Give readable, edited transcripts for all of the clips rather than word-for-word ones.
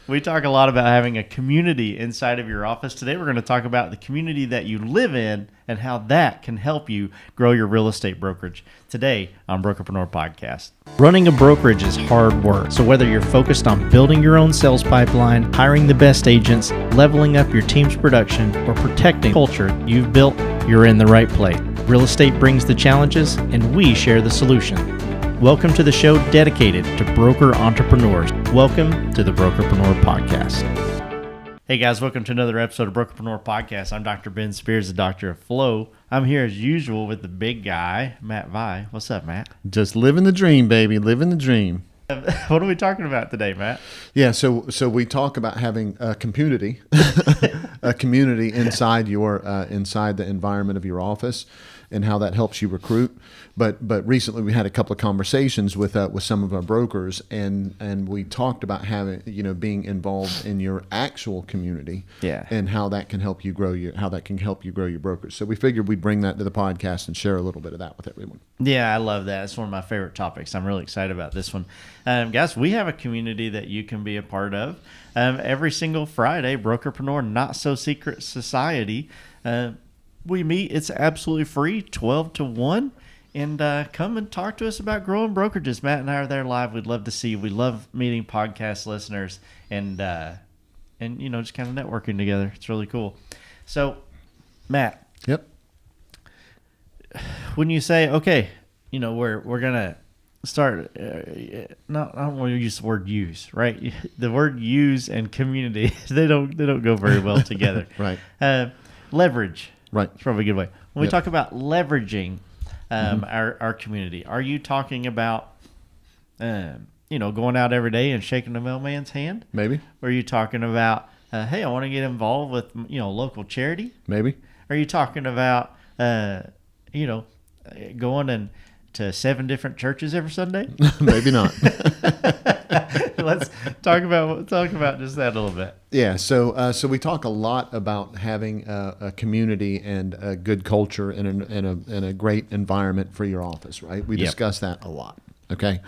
We talk a lot about having a community inside of your office. Today, we're going to talk about the community that you live in and how that can help you grow your real estate brokerage. Today on Brokerpreneur Podcast. Running a brokerage is hard work. So whether you're focused on building your own sales pipeline, hiring the best agents, leveling up your team's production, or protecting culture you've built, you're in the right place. Real estate brings the challenges, and we share the solution. Welcome to the show dedicated to broker entrepreneurs. Welcome to the Brokerpreneur Podcast. Hey guys, welcome to another episode of Brokerpreneur Podcast. I'm Dr. Ben Spears, the Doctor of Flow. I'm here as usual with the big guy, Matt Vi. What's up, Matt? Just living the dream, baby. Living the dream. What are we talking about today, Matt? Yeah, so we talk about having a community, a community inside the environment of your office, and how that helps you recruit. But recently we had a couple of conversations with some of our brokers, and we talked about having being involved in your actual community, and how that can help you grow your brokers. So we figured we'd bring that to the podcast and share a little bit of that with everyone. Yeah, I love that. It's one of my favorite topics. I'm really excited about this one. Guys, we have a community that you can be a part of. Every single Friday, Brokerpreneur Not So Secret Society. We meet. It's absolutely free, 12 to 1. And come and talk to us about growing brokerages. Matt and I are there live. We'd love to see you. We love meeting podcast listeners and just kind of networking together. It's really cool. So, Matt. Yep. When you say, okay, we're gonna start. I don't want to use the word use, right? The word use and community they don't go very well together. Right. Leverage. Right. It's probably a good way. When we talk about leveraging our community, are you talking about going out every day and shaking the mailman's hand? Maybe. Or are you talking about hey, I want to get involved with local charity? Maybe. Are you talking about going to 7 different churches every Sunday? Maybe not. Let's talk about just that a little bit. Yeah, so we talk a lot about having a community and a good culture and a great environment for your office, right? We discuss that a lot. Okay.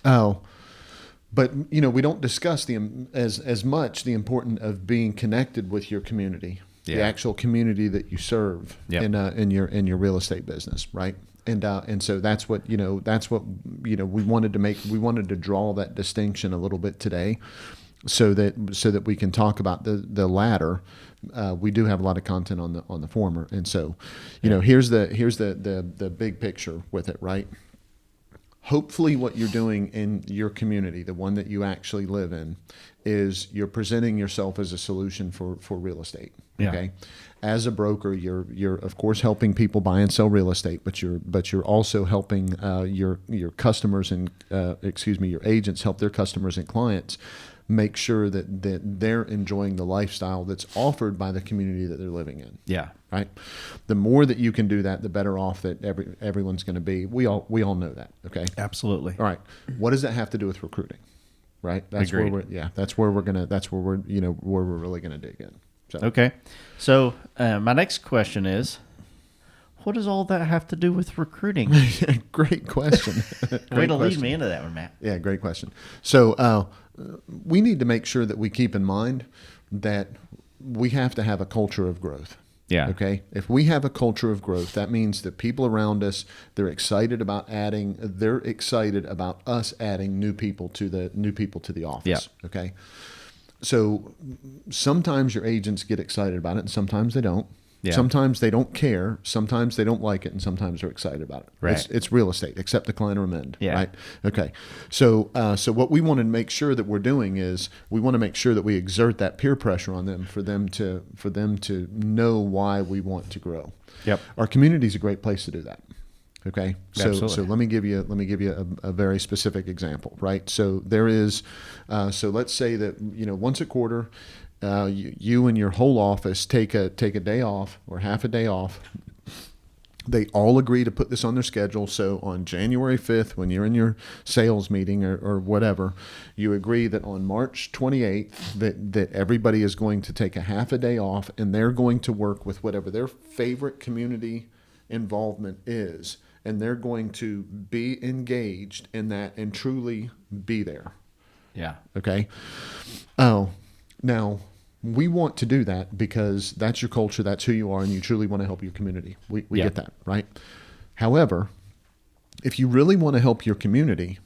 But we don't discuss as much the importance of being connected with your community, the actual community that you serve in your real estate business, right? And so that's what we wanted to make. We wanted to draw that distinction a little bit today, so that we can talk about the latter. We do have a lot of content on the former, and so here's the big picture with it, right? Hopefully what you're doing in your community, the one that you actually live in, is you're presenting yourself as a solution for real estate. Okay. As a broker, you're of course helping people buy and sell real estate, but you're also helping your customers and your agents help their customers and clients make sure that they're enjoying the lifestyle that's offered by the community that they're living in. Yeah. Right. The more that you can do that, the better off that everyone's going to be. We all know that. Okay. Absolutely. All right. What does that have to do with recruiting? Right. That's Agreed. where we're really gonna dig in. So. Okay. So my next question is, what does all that have to do with recruiting? Great question. Way to lead me into that one, Matt. Yeah, great question. So we need to make sure that we keep in mind that we have to have a culture of growth. Yeah. Okay. If we have a culture of growth, that means that people around us, they're excited about us adding new people to the office. Yeah. Okay. So sometimes your agents get excited about it and sometimes they don't. Yeah. Sometimes they don't care. Sometimes they don't like it, and sometimes they're excited about it. Right. It's real estate. Accept, decline, or amend. Yeah. Right. Okay. So what we want to make sure that we're doing is we want to make sure that we exert that peer pressure on them for them to know why we want to grow. Yep. Our community is a great place to do that. Okay. So let me give you a very specific example. Right. So there is so let's say that once a quarter. You and your whole office take a day off or half a day off. They all agree to put this on their schedule. So on January 5th, when you're in your sales meeting or whatever, you agree that on March 28th that everybody is going to take a half a day off and they're going to work with whatever their favorite community involvement is. And they're going to be engaged in that and truly be there. Yeah. Okay. Oh, now we want to do that because that's your culture, that's who you are, and you truly want to help your community. We get that, right? However, if you really want to help your community,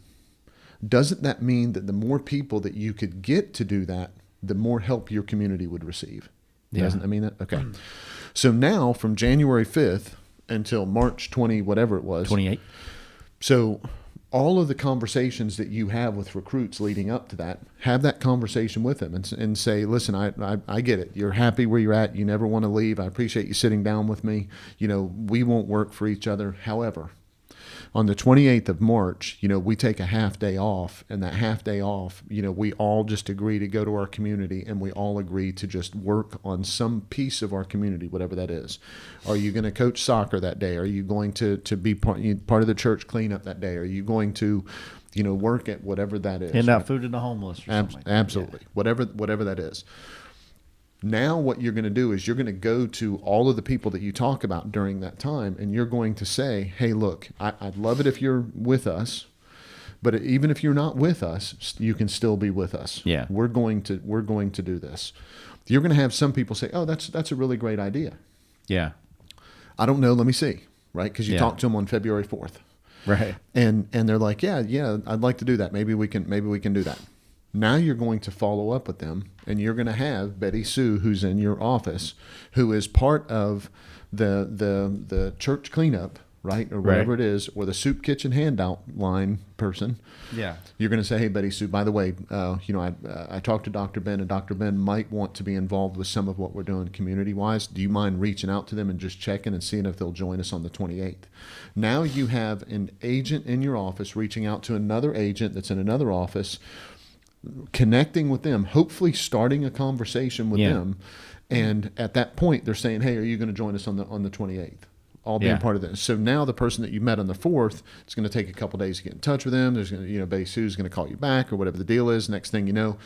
doesn't that mean that the more people that you could get to do that, the more help your community would receive? Doesn't that mean that? Okay. So now from January 5th until March 20, whatever it was. 28. So all of the conversations that you have with recruits leading up to that, have that conversation with them and say, listen, I get it. You're happy where you're at. You never want to leave. I appreciate you sitting down with me. We won't work for each other. However, on the 28th of March, we take a half day off, and that half day off, we all just agree to go to our community, and we all agree to just work on some piece of our community, whatever that is. Are you going to coach soccer that day? Are you going to be part of the church cleanup that day? Are you going to, work at whatever that is? Hand out food to the homeless or something like that. Absolutely. Yeah. Whatever that is. Now what you're going to do is you're going to go to all of the people that you talk about during that time, and you're going to say, hey, look, I'd love it if you're with us, but even if you're not with us, you can still be with us. Yeah. We're going to do this. You're going to have some people say, oh, that's a really great idea. Yeah. I don't know. Let me see. Right. Because you talked to them on February 4th. Right. And they're like, yeah, I'd like to do that. Maybe we can do that. Now you're going to follow up with them, and you're going to have Betty Sue, who's in your office, who is part of the church cleanup, right, or whatever it is, or the soup kitchen handout line person. Yeah. You're going to say, hey, Betty Sue, by the way, I talked to Dr. Ben, and Dr. Ben might want to be involved with some of what we're doing community-wise. Do you mind reaching out to them and just checking and seeing if they'll join us on the 28th? Now you have an agent in your office reaching out to another agent that's in another office, connecting with them, hopefully starting a conversation with them. And at that point, they're saying, hey, are you going to join us on the 28th? All being part of this. So now the person that you met on the 4th, it's going to take a couple of days to get in touch with them. There's going to, Betty Sue's going to call you back or whatever the deal is. Next thing you know,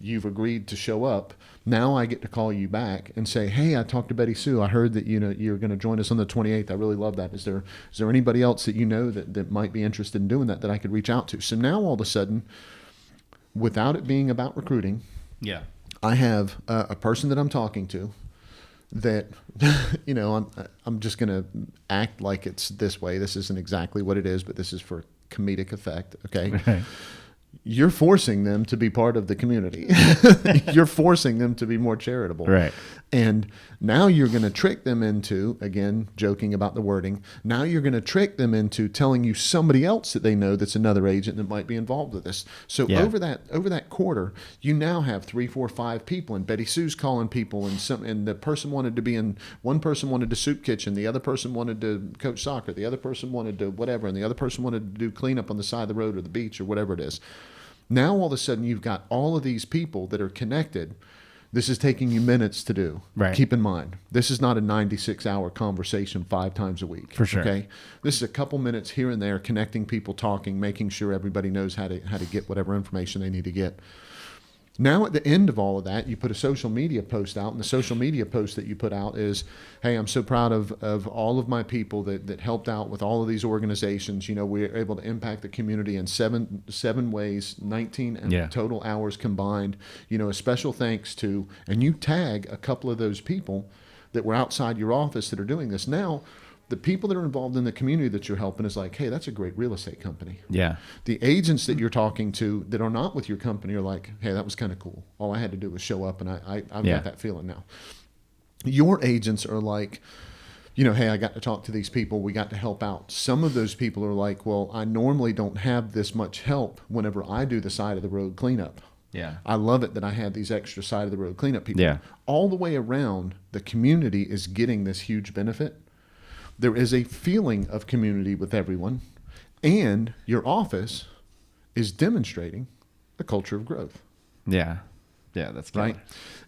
you've agreed to show up. Now I get to call you back and say, hey, I talked to Betty Sue. I heard that, you're going to join us on the 28th. I really love that. Is there anybody else that that might be interested in doing that I could reach out to? So now all of a sudden, without it being about recruiting, I have a person that I'm talking to that, I'm just going to act like it's this way. This isn't exactly what it is, but this is for comedic effect. Okay. Right. You're forcing them to be part of the community. You're forcing them to be more charitable. Right. And now you're going to trick them into, again, joking about the wording, now you're going to trick them into telling you somebody else that they know that's another agent that might be involved with this. So over that quarter, you now have 3, 4, 5 people, and Betty Sue's calling people, and the person wanted to be in, one person wanted to soup kitchen, the other person wanted to coach soccer, the other person wanted to whatever, and the other person wanted to do cleanup on the side of the road or the beach or whatever it is. Now all of a sudden you've got all of these people that are connected. This is taking you minutes to do. Right. Keep in mind, this is not a 96-hour conversation 5 times a week. For sure. Okay. This is a couple minutes here and there, connecting people, talking, making sure everybody knows how to get whatever information they need to get. Now at the end of all of that, you put a social media post out, and the social media post that you put out is, hey, I'm so proud of all of my people that helped out with all of these organizations. We were able to impact the community in seven ways, 19 total hours combined. A special thanks to, and you tag a couple of those people that were outside your office that are doing this. Now, the people that are involved in the community that you're helping is like, hey, that's a great real estate company. Yeah. The agents that you're talking to that are not with your company are like, hey, that was kind of cool. All I had to do was show up, and I've got that feeling now. Your agents are like, hey, I got to talk to these people. We got to help out. Some of those people are like, well, I normally don't have this much help whenever I do the side of the road cleanup. Yeah. I love it that I have these extra side of the road cleanup people. Yeah. All the way around, the community is getting this huge benefit. There is a feeling of community with everyone, and your office is demonstrating a culture of growth. Yeah. Yeah, that's good. Right.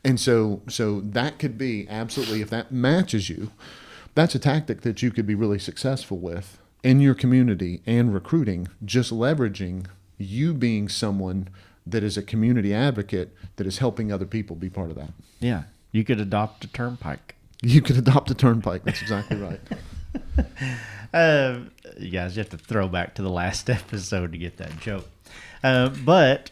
And so that could be absolutely, if that matches you, that's a tactic that you could be really successful with in your community and recruiting, just leveraging you being someone that is a community advocate that is helping other people be part of that. Yeah. You could adopt a turnpike. You could adopt a turnpike. That's exactly right. You guys, you have to throw back to the last episode to get that joke. But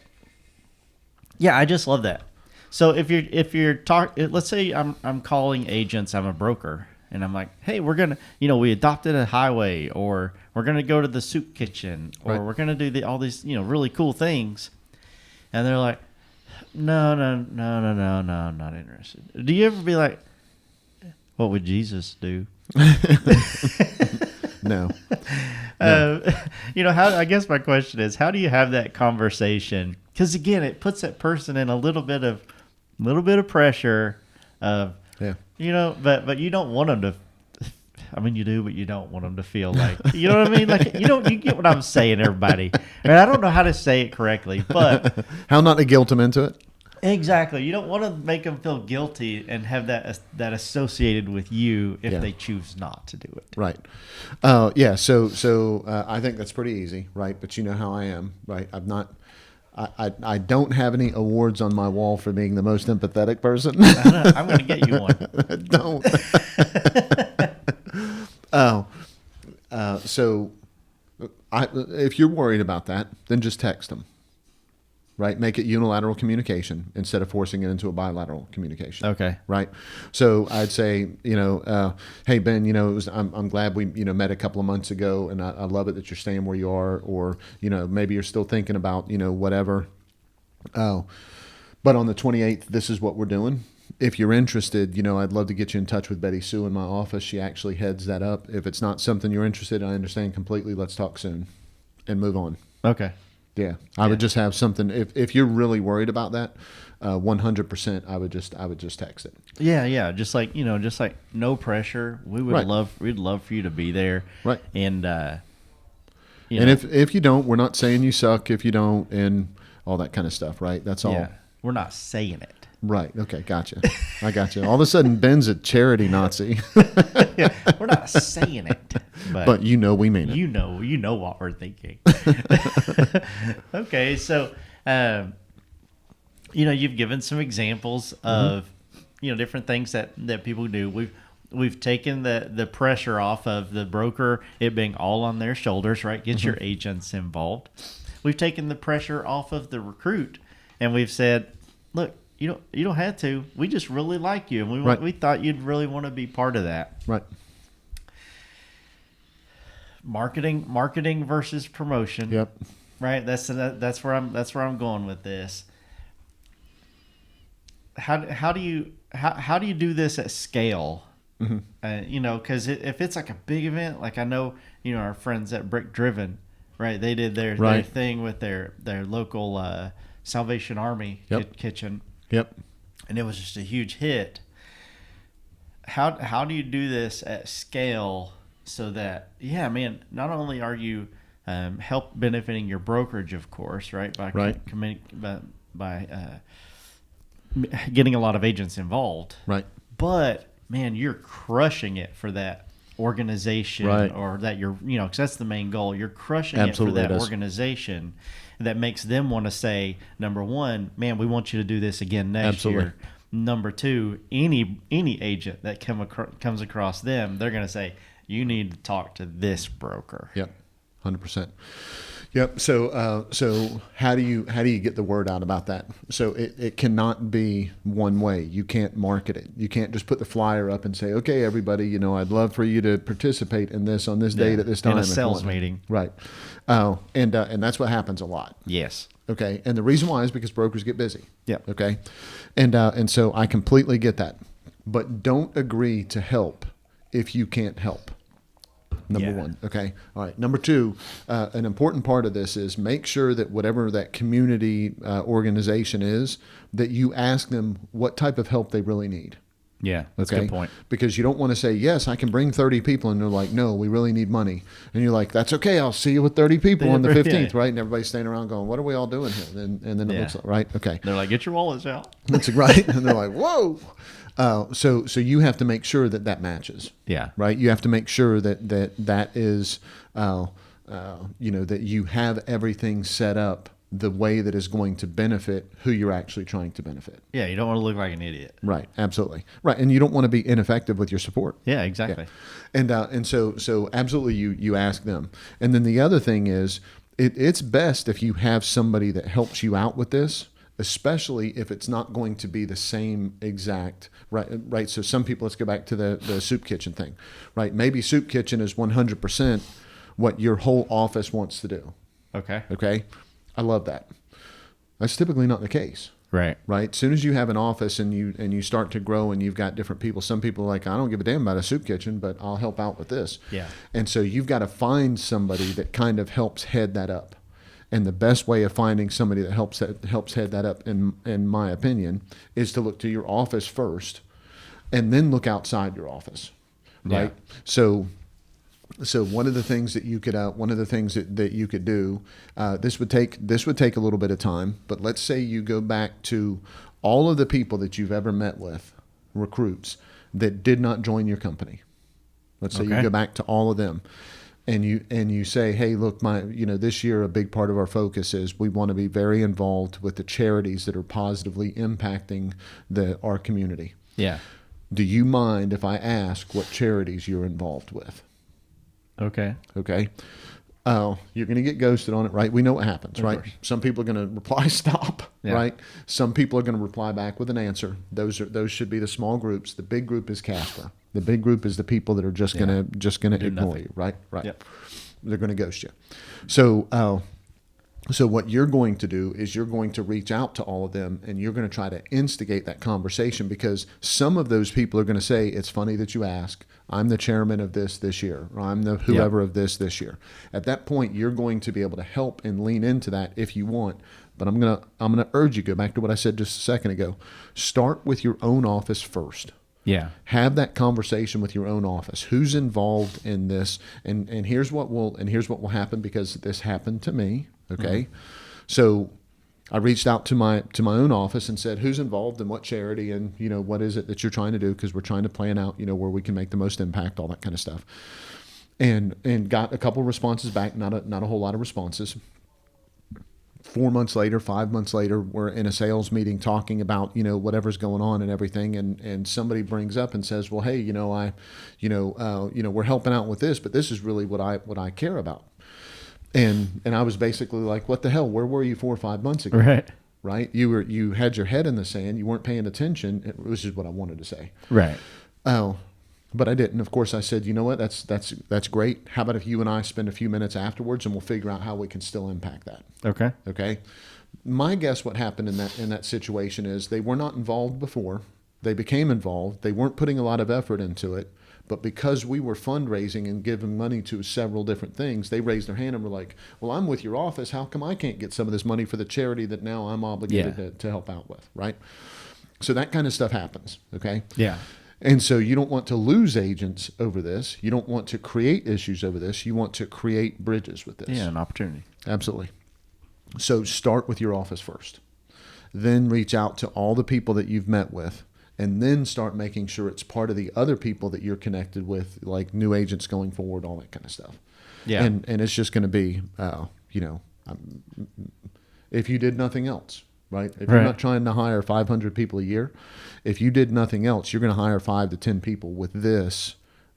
Yeah, I just love that. So if you're let's say I'm calling agents, I'm a broker, and I'm like, hey, we're gonna, we adopted a highway, or we're gonna go to the soup kitchen, or we're gonna do all these, really cool things, and they're like, no, I'm not interested. Do you ever be like, what would Jesus do? No. I guess my question is, how do you have that conversation? Because again, it puts that person in a little bit of pressure of, but you don't want them to. I mean, you do, but you don't want them to feel like, you know what I mean? Like, you get what I'm saying, everybody. I mean, I don't know how to say it correctly, but how not to guilt them into it. Exactly. You don't want to make them feel guilty and have that associated with you if they choose not to do it. Right. Yeah. So I think that's pretty easy, right? But you know how I am, right? I don't have any awards on my wall for being the most empathetic person. I'm going to get you one. Don't. So if you're worried about that, then just text them. Right, make it unilateral communication instead of forcing it into a bilateral communication. Okay. Right. So I'd say, hey Ben, I'm glad we met a couple of months ago, and I love it that you're staying where you are, or maybe you're still thinking about whatever. But on the 28th, this is what we're doing. If you're interested, I'd love to get you in touch with Betty Sue in my office. She actually heads that up. If it's not something you're interested in, I understand completely. Let's talk soon, and move on. Okay. Yeah, I would just have something. If you're really worried about that, 100%, I would just text it. Yeah, just like no pressure. We would we'd love for you to be there. Right. And if you don't, we're not saying you suck if you don't, and all that kind of stuff. Right. That's all. Yeah, we're not saying it. Right. Okay. Gotcha. I got you. All of a sudden, Ben's a charity Nazi. Yeah, we're not saying it, but we mean it. You know what we're thinking. Okay, so you've given some examples of different things that people do. We've taken the pressure off of the broker, it being all on their shoulders. Right, get your agents involved. We've taken the pressure off of the recruit, and we've said, look. You don't have to. We just really like you, and we thought you'd really want to be part of that. Right. Marketing versus promotion. Yep. Right. That's where I'm going with this. How do you do this at scale? Mm-hmm. Because if it's like a big event, like I know our friends at Brick Driven, right? They did their thing with their local Salvation Army kitchen. Yep. And it was just a huge hit. How do you do this at scale so that, not only are you help benefiting your brokerage, of course, right? By getting a lot of agents involved. Right. But, man, you're crushing it for that organization, or that you're, because that's the main goal. You're crushing it for that organization. That makes them want to say, number one, man, we want you to do this again next year. Number two, any agent that comes across them, they're going to say, you need to talk to this broker. Yep, 100%. Yep. So how do you get the word out about that? So it cannot be one way. You can't market it. You can't just put the flyer up and say, okay, everybody, I'd love for you to participate in this on this date at this time. In a sales meeting. Right. And that's what happens a lot. Yes. Okay. And the reason why is because brokers get busy. Yeah. Okay. And so I completely get that. But don't agree to help if you can't help. Number one. Okay. All right. Number two, an important part of this is make sure that whatever that community organization is, that you ask them what type of help they really need. Yeah, that's a good point. Because you don't want to say, yes, I can bring 30 people. And they're like, no, we really need money. And you're like, that's okay. I'll see you with 30 people on the 15th, right? And everybody's standing around going, what are we all doing here? And then it looks like, right? Okay. They're like, get your wallets out. That's right. And they're like, whoa. So you have to make sure that matches. Yeah. Right. You have to make sure that is, that you have everything set up the way that is going to benefit who you're actually trying to benefit. Yeah. You don't want to look like an idiot. Right. Absolutely. Right. And you don't want to be ineffective with your support. Yeah, exactly. Yeah. And so absolutely you ask them. And then the other thing is it's best if you have somebody that helps you out with this especially if it's not going to be the same exact, right? So some people, let's go back to the soup kitchen thing, right? Maybe soup kitchen is 100% what your whole office wants to do. Okay. I love that. That's typically not the case. Right. As soon as you have an office and you start to grow and you've got different people, some people are like, I don't give a damn about a soup kitchen, but I'll help out with this. Yeah. And so you've got to find somebody that kind of helps head that up. And the best way of finding somebody that helps head that up, in my opinion, is to look to your office first and then look outside your office. Right. Yeah. So one of the things that you could do, this would take a little bit of time, but let's say you go back to all of the people that you've ever met with, recruits that did not join your company. Let's say you go back to all of them, and you say, hey, look, this year a big part of our focus is we want to be very involved with the charities that are positively impacting our community. Yeah. Do you mind if I ask what charities you're involved with? Okay. Oh, you're going to get ghosted on it, right? We know what happens, right? Some people are going to reply stop, right? Some people are going to reply back with an answer. Those should be the small groups. The big group is Casper. The big group is the people that are just going to ignore you, right? Yep. They're going to ghost you. So what you're going to do is you're going to reach out to all of them and you're going to try to instigate that conversation, because some of those people are going to say, it's funny that you ask. I'm the chairman of this year, or I'm the whoever of this year. At that point, you're going to be able to help and lean into that if you want. But I'm gonna urge you, go back to what I said just a second ago. Start with your own office first. Yeah. Have that conversation with your own office. Who's involved in this? And here's what will happen, because this happened to me. Okay. Mm-hmm. So I reached out to my own office and said, who's involved in what charity, and what is it that you're trying to do, because we're trying to plan out where we can make the most impact, all that kind of stuff. And got a couple responses back, not a whole lot of responses. 4 months later, 5 months later, we're in a sales meeting talking about whatever's going on and everything, and somebody brings up and says, well, hey, we're helping out with this, but this is really what I care about. And I was basically like, what the hell? Where were you 4 or 5 months ago? Right. You had your head in the sand. You weren't paying attention, which is what I wanted to say. Right. Oh, but I didn't. Of course, I said, you know what? That's great. How about if you and I spend a few minutes afterwards and we'll figure out how we can still impact that? Okay. My guess what happened in that situation is they were not involved before. They became involved. They weren't putting a lot of effort into it. But because we were fundraising and giving money to several different things, they raised their hand and were like, well, I'm with your office. How come I can't get some of this money for the charity that now I'm obligated to help out with, right? So that kind of stuff happens, okay? Yeah. And so you don't want to lose agents over this. You don't want to create issues over this. You want to create bridges with this. Yeah, an opportunity. Absolutely. So start with your office first. Then reach out to all the people that you've met with. And then start making sure it's part of the other people that you're connected with, like new agents going forward, all that kind of stuff. Yeah. And it's just going to be, if you did nothing else, right? If you're not trying to hire 500 people a year, if you did nothing else, you're going to hire 5 to 10 people with this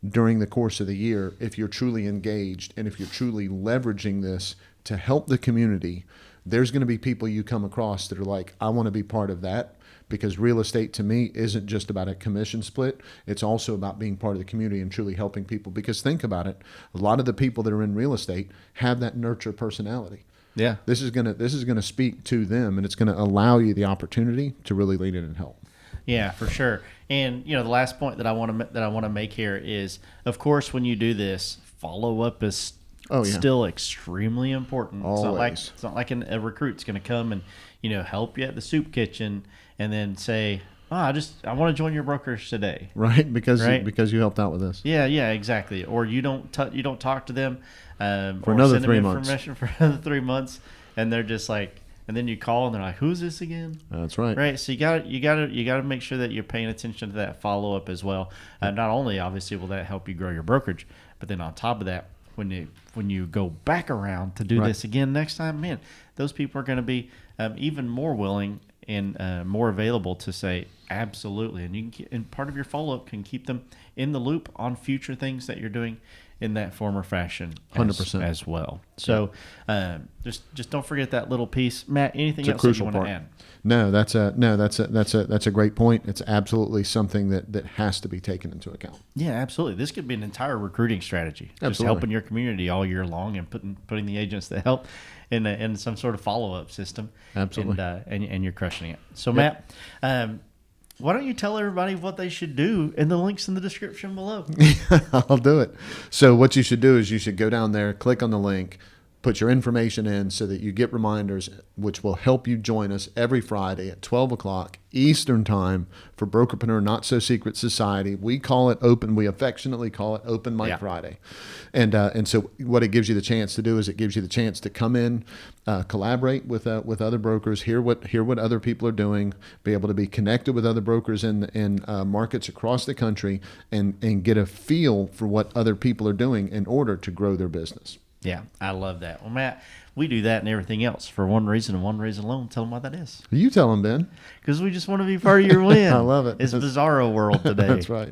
during the course of the year. If you're truly engaged and if you're truly leveraging this to help the community, there's going to be people you come across that are like, I want to be part of that. Because real estate to me isn't just about a commission split. It's also about being part of the community and truly helping people. Because think about it, a lot of the people that are in real estate have that nurture personality. Yeah. This is gonna speak to them, and it's gonna allow you the opportunity to really lean in and help. Yeah, for sure. And the last point that I want to make here is, of course, when you do this, follow up is still extremely important. Always. It's not like a recruit's going to come and help you at the soup kitchen and then say, I want to join your brokerage today. Right, because you helped out with this. Yeah, exactly. Or you don't talk to them for another 3 months. For another 3 months, and they're just like, and then you call and they're like, who's this again? That's right. Right. So you got to make sure that you're paying attention to that follow up as well. Not only obviously will that help you grow your brokerage, but then on top of that, when you go back around to do this again next time, man, those people are going to be even more willing and more available to say absolutely. And and part of your follow up can keep them in the loop on future things that you're doing in that form or fashion 100% as well. So just don't forget that little piece. Matt, anything else that you want to add? No, that's a great point. It's absolutely something that has to be taken into account. Yeah, absolutely. This could be an entire recruiting strategy. Absolutely. Just helping your community all year long and putting the agents that help in some sort of follow-up system. Absolutely. And you're crushing it. So, Matt, why don't you tell everybody what they should do in the links in the description below? I'll do it. So what you should do is you should go down there, click on the link, put your information in so that you get reminders, which will help you join us every Friday at 12 o'clock Eastern time for Brokerpreneur Not So Secret Society. We call it open. We affectionately call it Open Mic Friday. And so what it gives you the chance to do is it gives you the chance to come in, collaborate with other brokers, hear what other people are doing, be able to be connected with other brokers in markets across the country, and get a feel for what other people are doing in order to grow their business. Yeah, I love that. Well, Matt, we do that and everything else for one reason and one reason alone. Tell them what that is. You tell them, Ben. Because we just want to be part of your win. I love it. It's Bizarro world today. That's right.